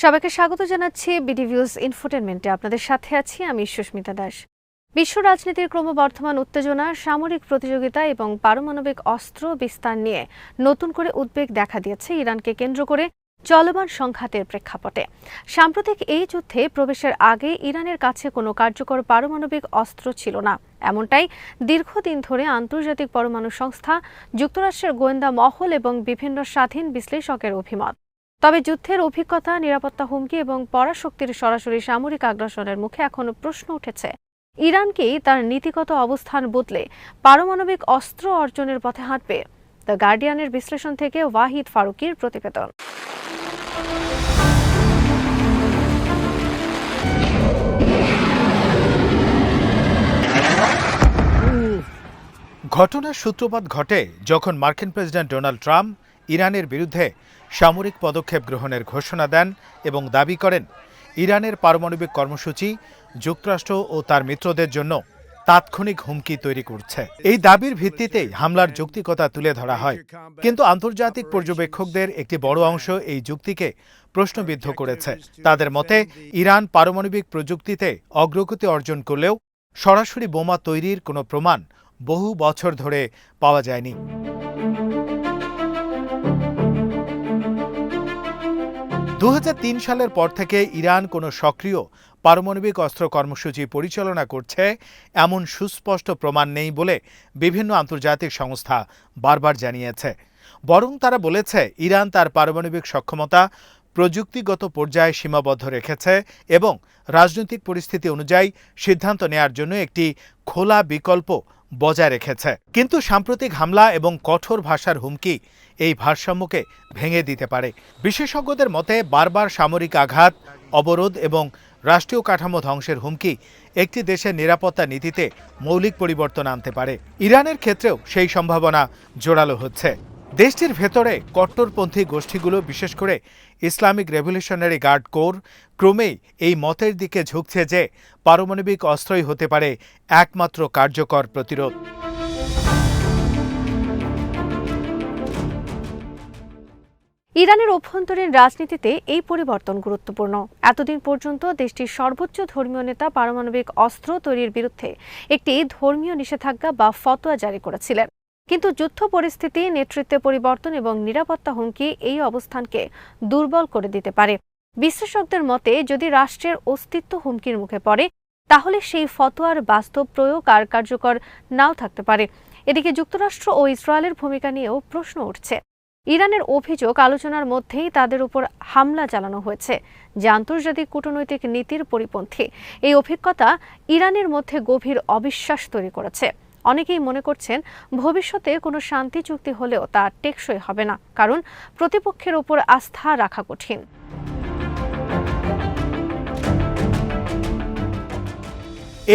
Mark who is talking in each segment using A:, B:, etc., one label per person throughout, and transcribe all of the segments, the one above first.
A: সবাইকে স্বাগত জানাচ্ছি বিডিভিউজ ইনফোটেনমেন্টে। আপনাদের সাথে আছি আমি সুস্মিতা দাস। বিশ্ব রাজনীতির ক্রমবর্ধমান উত্তেজনা, সামরিক প্রতিযোগিতা এবং পারমাণবিক অস্ত্র বিস্তার নিয়ে নতুন করে উদ্বেগ দেখা দিয়েছে ইরানকে কেন্দ্র করে চলমান সংঘাতের প্রেক্ষাপটে। সাম্প্রতিক এই যুদ্ধে প্রবেশের আগে ইরানের কাছে কোনো কার্যকর পারমাণবিক অস্ত্র ছিল না, এমনটাই দীর্ঘদিন ধরে আন্তর্জাতিক পরমাণু সংস্থা, যুক্তরাষ্ট্রের গোয়েন্দা মহল এবং বিভিন্ন স্বাধীন বিশ্লেষকের অভিমত। তবে যুদ্ধের অভিজ্ঞতা, নিরাপত্তা হুমকি এবং পরাশক্তির সরাসরি সামরিক আগ্রাসনের মুখে এখনো প্রশ্ন উঠেছে, ইরান কি তার নীতিগত অবস্থান বদলে পারমাণবিক অস্ত্র অর্জনের পথে হাঁটবে? দ্য গার্ডিয়ানের বিশ্লেষণ থেকে ওয়াহিদ ফারুকির প্রতিবেদন।
B: ঘটনার সূত্রপাত ঘটে যখন মার্কিন প্রেসিডেন্ট ডোনাল্ড ট্রাম্প ইরানের বিরুদ্ধে সামরিক পদক্ষেপ গ্রহণের ঘোষণা দেন এবং দাবি করেন ইরানের পারমাণবিক কর্মসূচি যুক্তরাষ্ট্র ও তার মিত্রদের জন্য তাৎক্ষণিক হুমকি তৈরি করছে। এই দাবির ভিত্তিতেই হামলার যৌক্তিকতা তুলে ধরা হয়, কিন্তু আন্তর্জাতিক পর্যবেক্ষকদের একটি বড় অংশ এই যুক্তিকে প্রশ্নবিদ্ধ করেছে। তাদের মতে, ইরান পারমাণবিক প্রযুক্তিতে অগ্রগতি অর্জন করলেও সরাসরি বোমা তৈরির কোনো প্রমাণ বহু বছর ধরে পাওয়া যায়নি। 2003 সালের পর থেকে ইরান কোনো সক্রিয় পারমাণবিক অস্ত্র কর্মসূচি পরিচালনা করছে এমন সুস্পষ্ট প্রমাণ নেই বলে বিভিন্ন আন্তর্জাতিক সংস্থা বারবার জানিয়েছে। বরং তারা বলেছে ইরান তার পারমাণবিক সক্ষমতা প্রযুক্তিগত পর্যায়ে সীমাবদ্ধ রেখেছে এবং রাজনৈতিক পরিস্থিতি অনুযায়ী সিদ্ধান্ত নেয়ার জন্য একটি খোলা বিকল্প বজায় রেখেছে। কিন্তু সাম্প্রতিক হামলা এবং কঠোর ভাষার হুমকি এই ভারসাম্যকে ভেঙে দিতে পারে। বিশেষজ্ঞদের মতে, বারবার সামরিক আঘাত, অবরোধ এবং রাষ্ট্রীয় কাঠামো ধ্বংসের হুমকি একটি দেশের নিরাপত্তা নীতিতে মৌলিক পরিবর্তন আনতে পারে। ইরানের ক্ষেত্রেও সেই সম্ভাবনা জোরালো হচ্ছে। দেশটির ভেতরে কট্টরপন্থী গোষ্ঠীগুলো, বিশেষ করে ইসলামিক রেভলিউশনারি গার্ড কোর, ক্রমেই এই মতের দিকে ঝুঁকছে যে পারমাণবিক অস্ত্রই হতে পারে একমাত্র কার্যকর প্রতিরোধ।
A: ইরানের অভ্যন্তরীণ রাজনীতিতে এই পরিবর্তন গুরুত্বপূর্ণ। এতদিন পর্যন্ত দেশটির সর্বোচ্চ ধর্মীয় নেতা পারমাণবিক অস্ত্র তৈরির বিরুদ্ধে একটি ধর্মীয় নিষেধাজ্ঞা বা ফতোয়া জারি করেছিলেন। কিন্তু যুদ্ধ পরিস্থিতি, নেতৃত্বে পরিবর্তন এবং নিরাপত্তা হুমকি এই অবস্থানকে দুর্বল করে দিতে পারে। বিশ্লেষকদের মতে, যদি রাষ্ট্রের অস্তিত্ব হুমকির মুখে পড়ে, তাহলে সেই ফতোয়ার বাস্তব প্রয়োগ আর কার্যকর নাও থাকতে পারে। এদিকে যুক্তরাষ্ট্র ও ইসরায়েলের ভূমিকা নিয়েও প্রশ্ন উঠছে। ইরানের অভিযোগ, আলোচনার মধ্যেই তাদের উপর হামলা চালানো হয়েছে, যা আন্তর্জাতিক কূটনৈতিক নীতির পরিপন্থী। এই অভিজ্ঞতা ইরানের মধ্যে গভীর অবিশ্বাস তৈরি করেছে। অনেকেই মনে করছেন, ভবিষ্যতে কোনো শান্তি চুক্তি হলেও তা টেকসই হবে না, কারণ প্রতিপক্ষের উপর আস্থা রাখা কঠিন।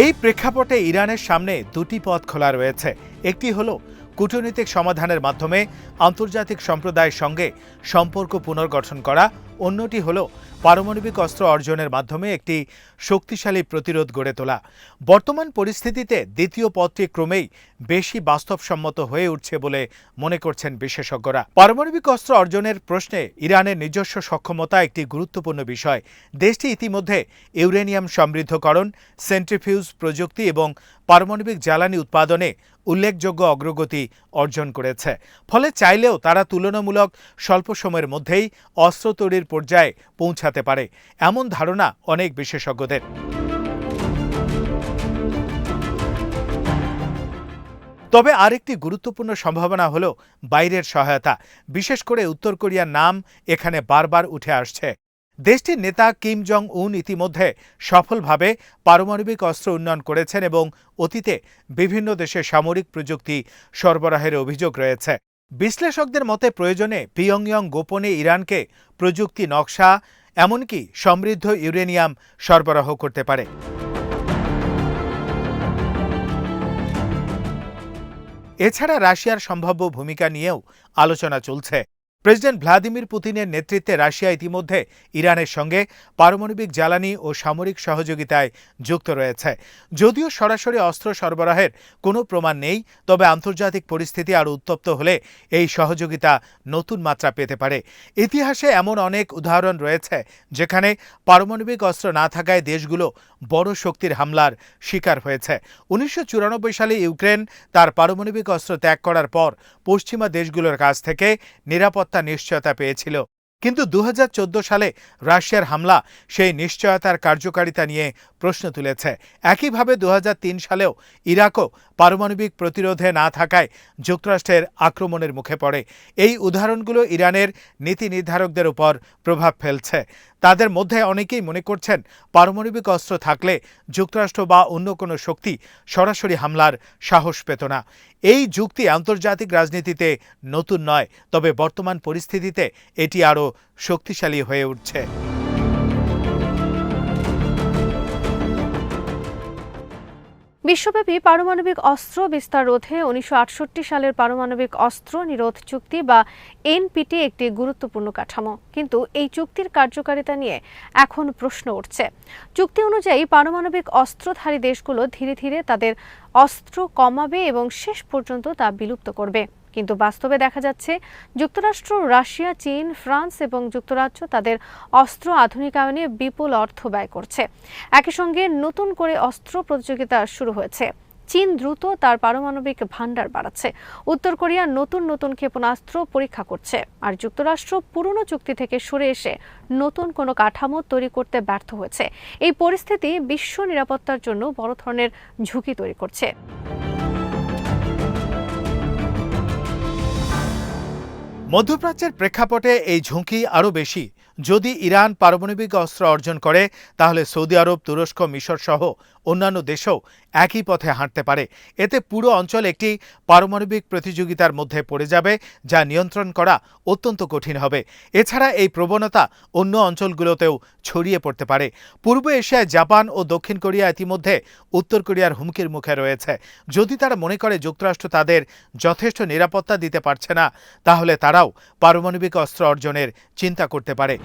B: এই প্রেক্ষাপটে ইরানের সামনে দুটি পথ খোলা রয়েছে। একটি হলো কূটনৈতিক সমাধানের মাধ্যমে আন্তর্জাতিক সম্প্রদায়ের সঙ্গে সম্পর্ক পুনর্গঠন করা, অন্যটি হলো পারমাণবিক অস্ত্র অর্জনের মাধ্যমে একটি শক্তিশালী প্রতিরোধ গড়ে তোলা। বর্তমান পরিস্থিতিতে দ্বিতীয় পথটি ক্রমেই বেশি বাস্তবসম্মত হয়ে উঠছে বলে মনে করছেন বিশেষজ্ঞরা। পারমাণবিক অস্ত্র অর্জনের প্রশ্নে ইরানের নিজস্ব সক্ষমতা একটি গুরুত্বপূর্ণ বিষয়। দেশটি ইতিমধ্যে ইউরেনিয়াম সমৃদ্ধকরণ, সেন্ট্রিফিউজ প্রযুক্তি এবং পারমাণবিক জ্বালানি উৎপাদনে উল্লেখযোগ্য অগ্রগতি অর্জন করেছে। ফলে চাইলেও তারা তুলনামূলক স্বল্প সময়ের মধ্যেই অস্ত্র তৈরির পর্যায়ে পৌঁছাতে পারে, এমন ধারণা অনেক বিশেষজ্ঞদের। তবে আরেকটি গুরুত্বপূর্ণ সম্ভাবনা হল বাইরের সহায়তা। বিশেষ করে উত্তর কোরিয়ার নাম এখানে বারবার উঠে আসছে। দেশটির নেতা কিম জং উন ইতিমধ্যে সফলভাবে পারমাণবিক অস্ত্র উন্নয়ন করেছেন এবং অতীতে বিভিন্ন দেশে সামরিক প্রযুক্তি সরবরাহের অভিযোগ রয়েছে। বিশ্লেষকদের মতে, প্রয়োজনে পিয়ংইয়ং গোপনে ইরানকে প্রযুক্তি নকশা, এমনকি সমৃদ্ধ ইউরেনিয়াম সরবরাহ করতে পারে। এছাড়া রাশিয়ার সম্ভাব্য ভূমিকা নিয়েও আলোচনা চলছে। প্রেসিডেন্ট ভ্লাদিমির পুতিনের নেতৃত্বে রাশিয়া ইতিমধ্যে ইরানের সঙ্গে পারমাণবিক জ্বালানি ও সামরিক সহযোগিতায় যুক্ত রয়েছে। যদিও সরাসরি অস্ত্র সরবরাহের কোনো প্রমাণ নেই, তবে আন্তর্জাতিক পরিস্থিতি আরও উত্তপ্ত হলে এই সহযোগিতা নতুন মাত্রা পেতে পারে। ইতিহাসে এমন অনেক উদাহরণ রয়েছে যেখানে পারমাণবিক অস্ত্র না থাকায় দেশগুলো বড় শক্তির হামলার শিকার হয়েছে। 1994 সালে ইউক্রেন তার পারমাণবিক অস্ত্র ত্যাগ করার পর পশ্চিমা দেশগুলোর কাছ থেকে নিরাপত্তা নিশ্চয়তা পেয়েছিল, কিন্তু 2014 সালে রাশিয়ার হামলা সেই নিশ্চয়তার কার্যকারিতা নিয়ে প্রশ্ন তুলেছে। একইভাবে 2003 সালেও ইরাকও পারমাণবিক প্রতিরোধে না থাকায় যুক্তরাষ্ট্রের আক্রমণের মুখে পড়ে। এই উদাহরণগুলো ইরানের নীতি নির্ধারকদের উপর প্রভাব ফেলছে। তাদের মধ্যে অনেকেই মনে করছেন পারমাণবিক অস্ত্র থাকলে যুক্তরাষ্ট্র বা অন্য কোনো শক্তি সরাসরি হামলার সাহস পেত না। এই যুক্তি আন্তর্জাতিক রাজনীতিতে নতুন নয়, তবে বর্তমান পরিস্থিতিতে এটি আরও শক্তিশালী হয়ে উঠছে।
A: বিশ্বব্যাপী পারমাণবিক অস্ত্র বিস্তার রোধে 1968 সালের পারমাণবিক অস্ত্র নিরোধ চুক্তি বা এনপিটি একটি গুরুত্বপূর্ণ কাঠামো, কিন্তু এই চুক্তির কার্যকারিতা নিয়ে এখন প্রশ্ন উঠছে। চুক্তি অনুযায়ী পারমাণবিক অস্ত্রধারী দেশগুলো ধীরে ধীরে তাদের অস্ত্র কমাবে এবং শেষ পর্যন্ত তা বিলুপ্ত করবে, কিন্তু বাস্তবে দেখা যাচ্ছে যুক্তরাষ্ট্র, রাশিয়া, চীন, ফ্রান্স এবং যুক্তরাজ্য তাদের অস্ত্র আধুনিকায়নে বিপুল অর্থ ব্যয় করছে। একই সঙ্গে নতুন করে অস্ত্র প্রতিযোগিতা শুরু হয়েছে। চীন দ্রুত তার পারমাণবিক ভান্ডার বাড়াচ্ছে, উত্তর কোরিয়া নতুন নতুন ক্ষেপণাস্ত্র পরীক্ষা করছে, আর যুক্তরাষ্ট্র পুরনো চুক্তি থেকে সরে এসে নতুন কোনো কাঠামো তৈরি করতে ব্যর্থ হয়েছে। এই পরিস্থিতি বিশ্ব নিরাপত্তার জন্য বড় ধরনের ঝুঁকি তৈরি করছে।
B: মধ্যপ্রাচ্যের প্রেক্ষাপটে এই ঝুঁকি আরও বেশি। যদি ইরান পারমাণবিক অস্ত্র অর্জন করে, তাহলে সৌদি আরব, তুরস্ক, মিশর সহ অন্যান্য দেশও একই পথে হাঁটতে পারে। এতে পুরো অঞ্চল একটি পারমাণবিক প্রতিযোগিতার মধ্যে পড়ে যাবে, যা নিয়ন্ত্রণ করা অত্যন্ত কঠিন হবে। এছাড়া এই প্রবণতা অন্য অঞ্চলগুলোতেও ছড়িয়ে পড়তে পারে। পূর্ব এশিয়ায় জাপান ও দক্ষিণ কোরিয়া ইতিমধ্যে উত্তর কোরিয়ার হুমকির মুখে রয়েছে। যদি তারা মনে করে যুক্তরাষ্ট্র তাদের যথেষ্ট নিরাপত্তা দিতে পারছে না, তাহলে তারাও পারমাণবিক অস্ত্র অর্জনের চিন্তা করতে পারে।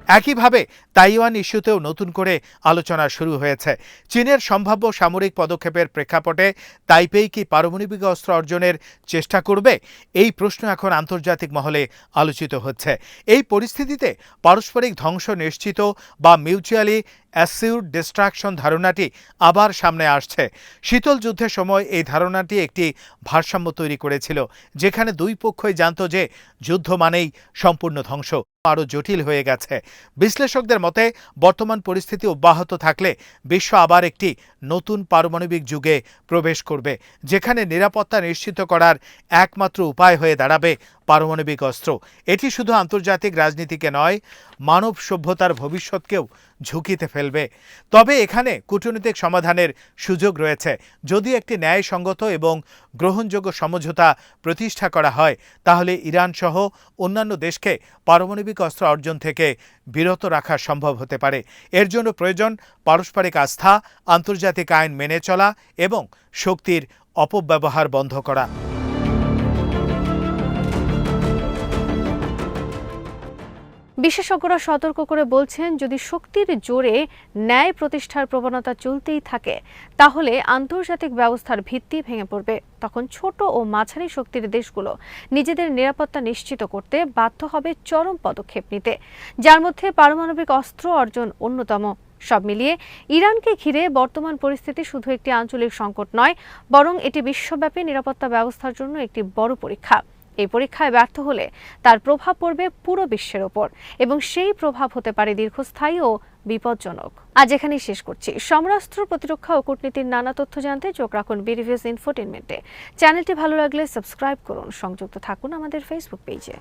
B: একইভাবে তাইওয়ান ইস্যুতেও নতুন করে আলোচনা শুরু হয়েছে। চীনের সম্ভাব্য সামরিক পদক্ষেপের প্রেক্ষাপটে তাইপেই কি পারমাণবিক অস্ত্র অর্জনের চেষ্টা করবে? এই প্রশ্ন এখন আন্তর্জাতিক মহলে আলোচিত হচ্ছে। এই পরিস্থিতিতে পারস্পরিক ধ্বংস নিশ্চিত বা মিউচুয়ালি অ্যাসিউরড ডিস্ট্রাকশন ধারণাটি আবার সামনে আসছে। শীতল যুদ্ধের সময় এই ধারণাটি একটি ভারসাম্য তৈরি করেছিল, যেখানে দুই পক্ষই জানত যে যুদ্ধ মানেই সম্পূর্ণ ধ্বংস। আরও জটিল হয়ে গেছে। বিশ্লেষকদের মতে বর্তমান পরিস্থিতি অব্যাহত থাকলে বিশ্ব আবার একটি নতুন পারমাণবিক যুগে প্রবেশ করবে, যেখানে নিরাপত্তা নিশ্চিত করার একমাত্র উপায় হয়ে দাঁড়াবে পারমাণবিক অস্ত্র। এটি শুধু আন্তর্জাতিক রাজনীতিকে নয়, মানব সভ্যতার ভবিষ্যৎকেও ঝুঁকিতে ফেলবে। তবে এখানে কূটনৈতিক সমাধানের সুযোগ রয়েছে। যদি একটি ন্যায়সঙ্গত এবং গ্রহণযোগ্য সমঝোতা প্রতিষ্ঠা করা হয়, তাহলে ইরান সহ অন্যান্য দেশকে পারমাণবিক অস্ত্র অর্জন থেকে বিরত রাখা সম্ভব হতে পারে। এর জন্য প্রয়োজন পারস্পরিক আস্থা, আন্তর্জাতিক আইন মেনে চলা এবং শক্তির অপব্যবহার বন্ধ করা।
A: বিশেষজ্ঞরা সতর্ক করে বলছেন, যদি শক্তির জোরে ন্যায় প্রতিষ্ঠার প্রবণতা চলতেই থাকে, তাহলে আন্তর্জাতিক ব্যবস্থার ভিত্তি ভেঙে পড়বে। তখন ছোট ও মাঝারি শক্তির দেশগুলো নিজেদের নিরাপত্তা নিশ্চিত করতে বাধ্য হবে চরম পদক্ষেপ নিতে, যার মধ্যে পারমাণবিক অস্ত্র অর্জন অন্যতম। সব মিলিয়ে ইরানকে ঘিরে বর্তমান পরিস্থিতি শুধু একটি আঞ্চলিক সংকট নয়, বরং এটি বিশ্বব্যাপী নিরাপত্তা ব্যবস্থার জন্য একটি বড় পরীক্ষা। এই পরীক্ষায় ব্যর্থ হলে তার প্রভাব পড়বে পুরো বিশ্বের ওপর, এবং সেই প্রভাব হতে পারে দীর্ঘস্থায়ী ও বিপজ্জনক। আজ এখানেই শেষ করছি। সমরাস্ত্র, প্রতিরক্ষা ও কূটনীতির নানা তথ্য জানতে চোখ রাখুন বিডিভিউজ ইনফোটেইনমেন্টে। চ্যানেলটি ভালো লাগলে সাবস্ক্রাইব করুন, সংযুক্ত থাকুন আমাদের ফেসবুক পেজে।